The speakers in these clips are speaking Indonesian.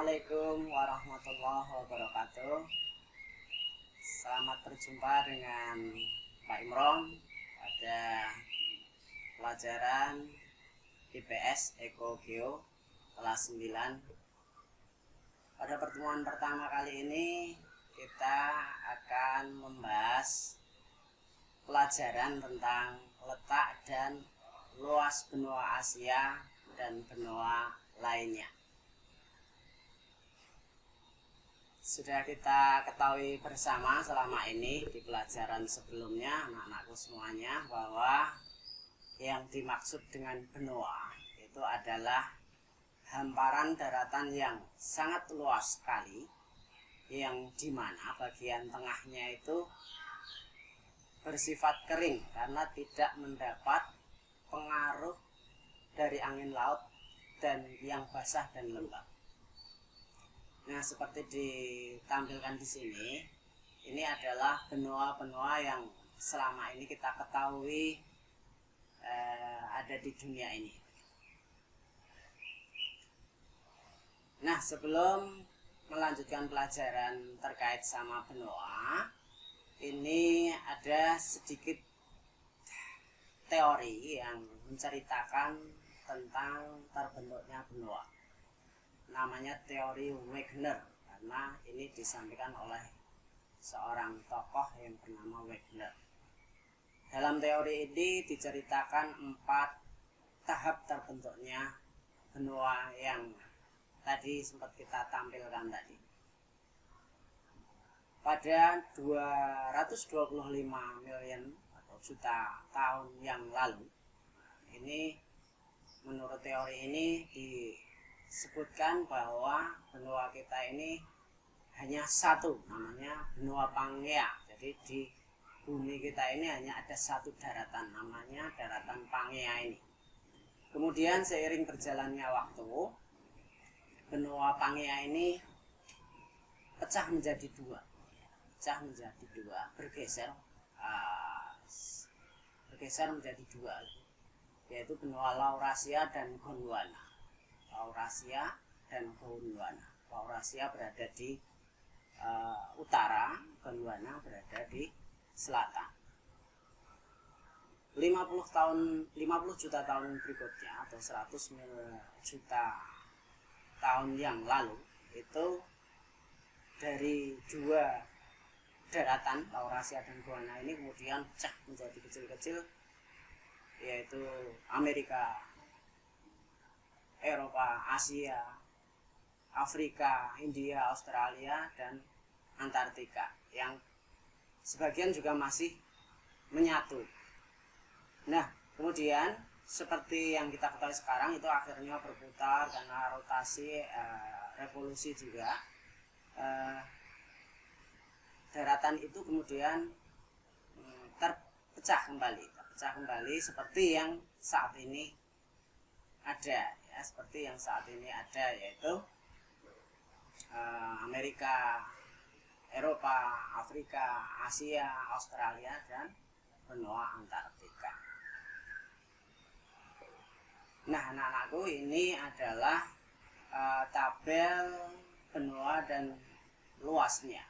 Assalamualaikum warahmatullahi wabarakatuh. Selamat berjumpa dengan Pak Imron pada pelajaran IPS Eko Geo kelas 9. Pada pertemuan pertama kali ini kita akan membahas pelajaran tentang letak dan luas benua Asia dan benua lainnya. Sudah kita ketahui bersama selama ini di pelajaran sebelumnya, anak-anakku semuanya, bahwa yang dimaksud dengan benua itu adalah hamparan daratan yang sangat luas sekali, yang dimana bagian tengahnya itu bersifat kering karena tidak mendapat pengaruh dari angin laut dan yang basah dan lembab. Nah, seperti ditampilkan di sini, ini adalah benua-benua yang selama ini kita ketahui ada di dunia ini. Nah, sebelum melanjutkan pelajaran terkait sama benua, ini ada sedikit teori yang menceritakan tentang terbentuknya benua. Namanya teori Wegener, karena ini disampaikan oleh seorang tokoh yang bernama Wegener. Dalam teori ini diceritakan 4 tahap terbentuknya benua yang tadi sempat kita tampilkan tadi. Pada 225 million atau juta tahun yang lalu, ini menurut teori ini disebutkan bahwa benua kita ini hanya satu, namanya benua Pangea. Jadi di bumi kita ini hanya ada satu daratan, namanya daratan Pangea ini. Kemudian seiring berjalannya waktu, benua Pangea ini pecah menjadi dua, bergeser menjadi dua, yaitu benua Laurasia dan Gondwana. Laurasia dan Gondwana. Laurasia berada di utara, Gondwana berada di selatan. 50 juta tahun berikutnya atau 100 juta tahun yang lalu, itu dari dua daratan Laurasia dan Gondwana ini kemudian pecah menjadi kecil-kecil, yaitu Amerika, Eropa, Asia, Afrika, India, Australia, dan Antartika, yang sebagian juga masih menyatu. Nah, kemudian seperti yang kita ketahui sekarang, itu akhirnya berputar karena rotasi revolusi juga. Daratan itu kemudian terpecah kembali seperti yang saat ini ada, ya, seperti yang saat ini ada, yaitu Amerika, Eropa, Afrika, Asia, Australia, dan benua Antartika. Nah, anak-anakku, ini adalah tabel benua dan luasnya.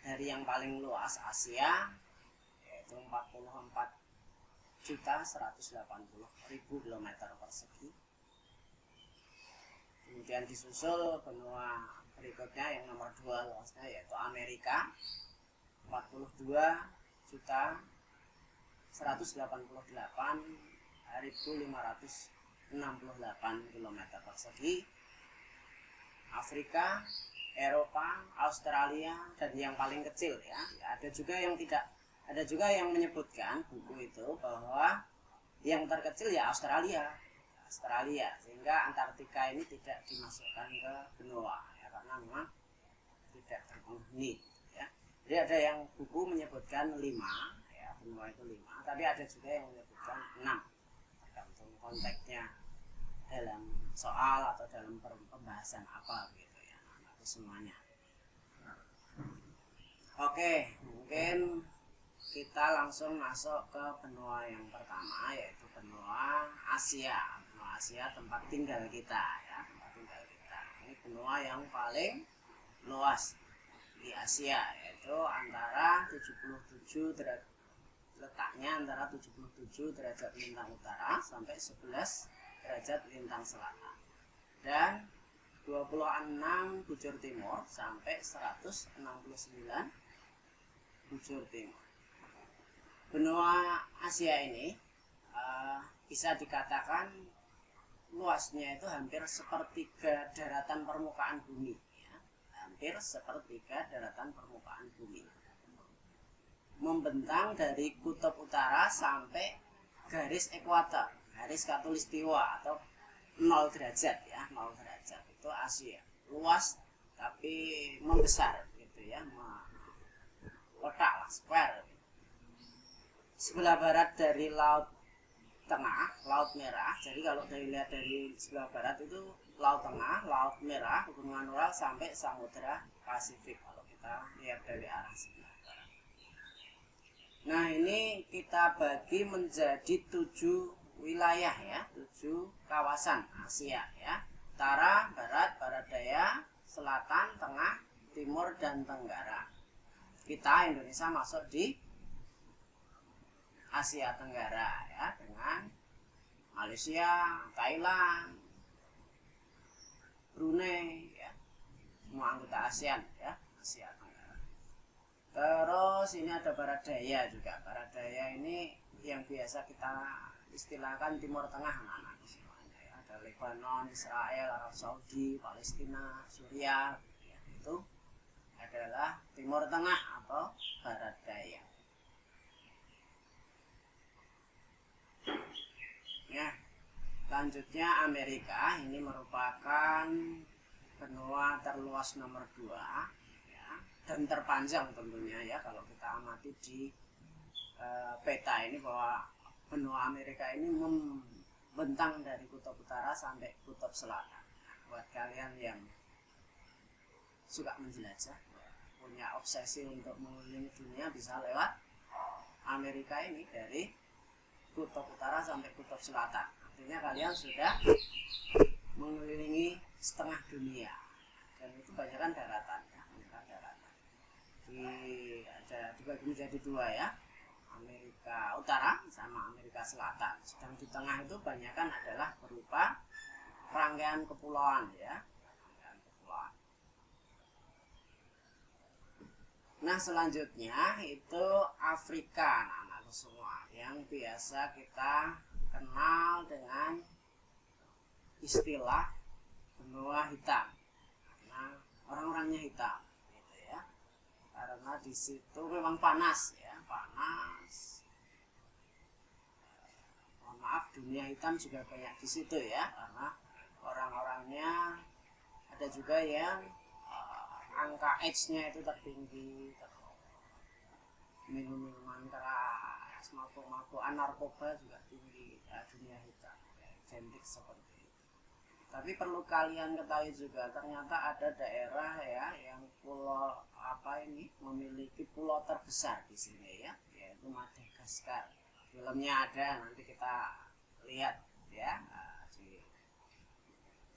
Dari yang paling luas Asia, yaitu 44.180.000 km persegi. Kemudian disusul benua berikutnya yang nomor 2 luasnya, yaitu Amerika, 42.188.568 km persegi. Afrika, Eropa, Australia, dan yang paling kecil, ya, ada juga yang menyebutkan buku itu bahwa yang terkecil ya Australia, sehingga Antartika ini tidak dimasukkan ke benua, ya, karena memang tidak terpenuhi, ya. Jadi ada yang buku menyebutkan 5, ya, benua itu 5, tapi ada juga yang menyebutkan 6, tergantung konteksnya dalam soal atau dalam pembahasan apa gitu, ya, anak-anakku semuanya. Oke, mungkin kita langsung masuk ke benua yang pertama, yaitu benua Asia. Benua Asia tempat tinggal kita, ya, tempat tinggal kita. Ini benua yang paling luas di Asia, yaitu antara 77 derajat, letaknya antara 77 derajat lintang utara sampai 11 derajat lintang selatan, dan 26 bujur timur sampai 169 bujur timur. Benua Asia ini bisa dikatakan luasnya itu hampir sepertiga daratan permukaan bumi, ya. Hampir sepertiga daratan permukaan bumi, membentang dari kutub utara sampai garis ekuator, garis khatulistiwa atau 0 derajat, ya, 0 derajat itu Asia. Luas tapi membesar gitu ya, kotak lah, square. Sebelah barat dari Laut Tengah, Laut Merah. Jadi kalau dilihat dari sebelah barat itu Laut Tengah, Laut Merah, Pegunungan Ural sampai Samudra Pasifik kalau kita lihat dari arah sebelah barat. Nah, ini kita bagi menjadi 7 wilayah, ya, 7 kawasan Asia, ya. Utara, barat, barat daya, selatan, tengah, timur, dan tenggara. Kita Indonesia masuk di Asia Tenggara, ya, dengan Malaysia, Thailand, Brunei, ya, semua anggota ASEAN, ya, Asia Tenggara. Terus ini ada barat daya juga. Barat daya ini yang biasa kita istilahkan Timur Tengah, anak-anak semuanya, ya. Ada Lebanon, Israel, Arab Saudi, Palestina, Suriah, ya, itu adalah Timur Tengah atau barat daya. Ya, selanjutnya Amerika ini merupakan benua terluas nomor 2, ya, dan terpanjang tentunya, ya, kalau kita amati di peta ini bahwa benua Amerika ini membentang dari kutub utara sampai kutub selatan. Nah, buat kalian yang suka menjelajah, punya obsesi untuk mengelilingi dunia, bisa lewat Amerika ini dari kutub utara sampai kutub selatan. Artinya kalian sudah mengelilingi setengah dunia, dan itu banyakkan daratan, ya, banyakkan daratan. Dibagi menjadi 2, ya, Amerika Utara sama Amerika Selatan. Sedang di tengah itu banyakkan adalah berupa rangkaian kepulauan, ya, rangkaian kepulauan. Nah, selanjutnya itu Afrika, anak-anak semua, yang biasa kita kenal dengan istilah benua hitam, karena orang-orangnya hitam, gitu, ya. Karena di situ memang panas, ya, panas. Mohon maaf, dunia hitam juga banyak di situ, ya, karena orang-orangnya ada juga yang angka AIDS-nya itu tertinggi, minum-minuman keras, mabuk-mabukan, narkoba juga tinggi, ya, dunia hitam, ya, identik seperti itu. Tapi perlu kalian ketahui juga, ternyata ada daerah, ya, yang pulau memiliki pulau terbesar di sini, ya, yaitu Madagaskar. Filmnya ada, nanti kita lihat, ya, di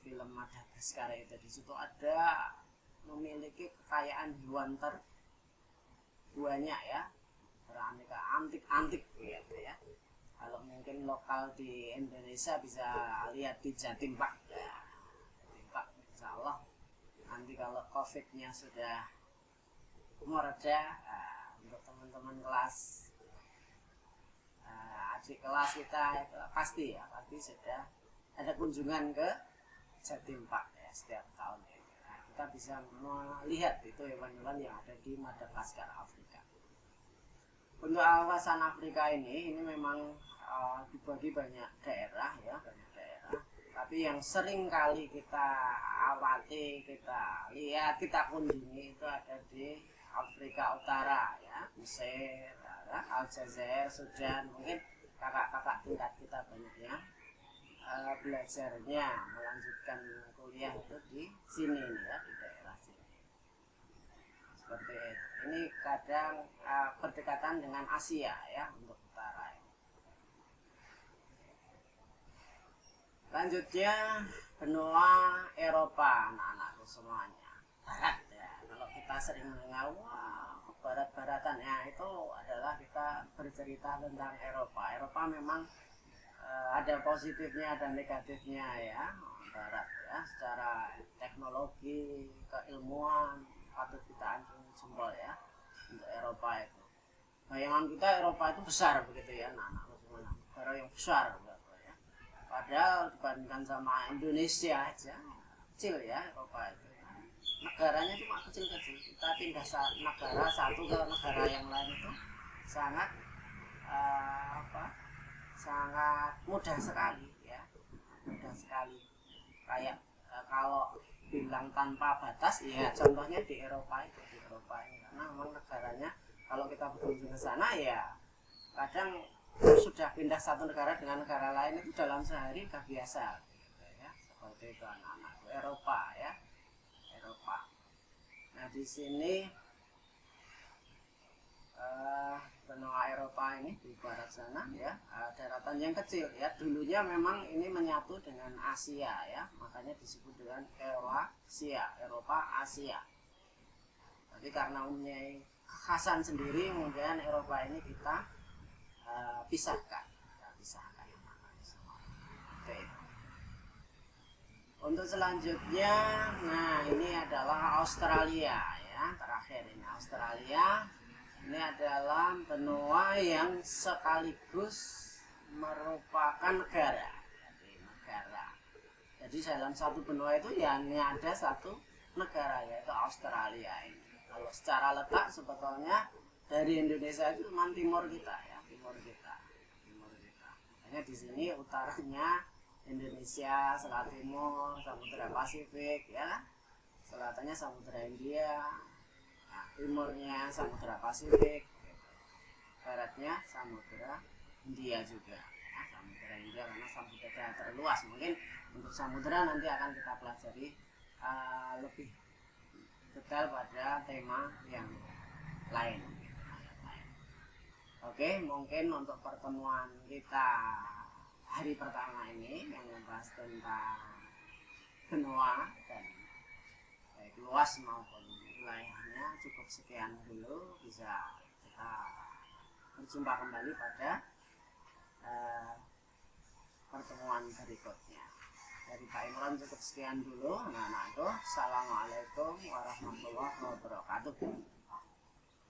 film Madagaskar itu. Di situ ada memiliki kekayaan hewan terbanyak, ya, beraneka antik-antik, gitu, ya. Kalau mungkin lokal di Indonesia bisa lihat di Jatim Pak, ya. Jatim Pak, insya Allah nanti kalau COVID-nya sudah mereda, untuk teman-teman kelas, adik kelas kita itu pasti sudah ada kunjungan ke Jatim Pak, ya, setiap tahun, ya. Nah, kita bisa melihat itu hewan-hewan yang ada di Madagaskar, Afrika. Untuk kawasan Afrika ini memang dibagi banyak daerah, ya, banyak daerah. Tapi yang sering kali kita awati, kita lihat, kita kunjungi itu ada di Afrika Utara, ya, Mesir, ya, Aljazair, Sudan. Mungkin kakak-kakak tingkat kita banyak yang belajarnya, melanjutkan kuliah itu di sini, ya, di daerah sini. Seperti itu. Ini kadang berdekatan dengan Asia, ya, untuk utara. Selanjutnya benua Eropa, anak-anakku semuanya. Barat ya. Kalau kita sering mendengar wah barat-baratan ya, itu adalah kita bercerita tentang Eropa. Eropa memang ada positifnya dan negatifnya ya. Barat ya, secara teknologi, keilmuan patut kita acungi jempol ya untuk Eropa itu. Bayangan kita Eropa itu besar begitu ya, anak-anak semuanya. Negara yang besar gitu ya. Padahal dibandingkan sama Indonesia aja kecil ya Eropa itu. Negaranya cuma kecil-kecil. Kita pindah negara satu ke negara yang lain itu sangat sangat mudah sekali ya, mudah sekali. Kayak kalau bilang tanpa batas ya contohnya di Eropa itu, karena memang negaranya kalau kita berkunjung ke sana ya kadang sudah pindah satu negara dengan negara lain itu dalam sehari udah biasa gitu ya, seperti itu anak-anak Eropa ya, Eropa. Nah di sini benua Eropa ini di barat sana ya, daratan yang kecil ya, dulunya memang ini menyatu dengan Asia ya, makanya disebut dengan Eurasia, Eropa Asia. Tapi karena mempunyai kekhasan sendiri kemudian Eropa ini kita pisahkan. Oke. Untuk selanjutnya, nah ini adalah Australia ya, terakhir ini Australia. Ini adalah benua yang sekaligus merupakan negara. Jadi dalam satu benua itu ya ini ada satu negara yaitu Australia ini. Kalau secara letak sebetulnya dari Indonesia itu cuma timur kita ya, timur kita. Makanya di sini utaranya Indonesia, Selat Timur, Samudra Pasifik ya, selatannya Samudra India. Timurnya Samudra Pasifik, baratnya Samudra India juga. Nah, Samudra India karena samudra terluas. Mungkin untuk samudra nanti akan kita pelajari lebih detail pada tema yang lain. Oke, mungkin untuk pertemuan kita hari pertama ini yang membahas tentang benua dan baik luas maupun wilayahnya cukup sekian dulu. Bisa kita berjumpa kembali pada pertemuan berikutnya. Dari Pak Imran cukup sekian dulu anak-anakku. Assalamualaikum warahmatullahi wabarakatuh.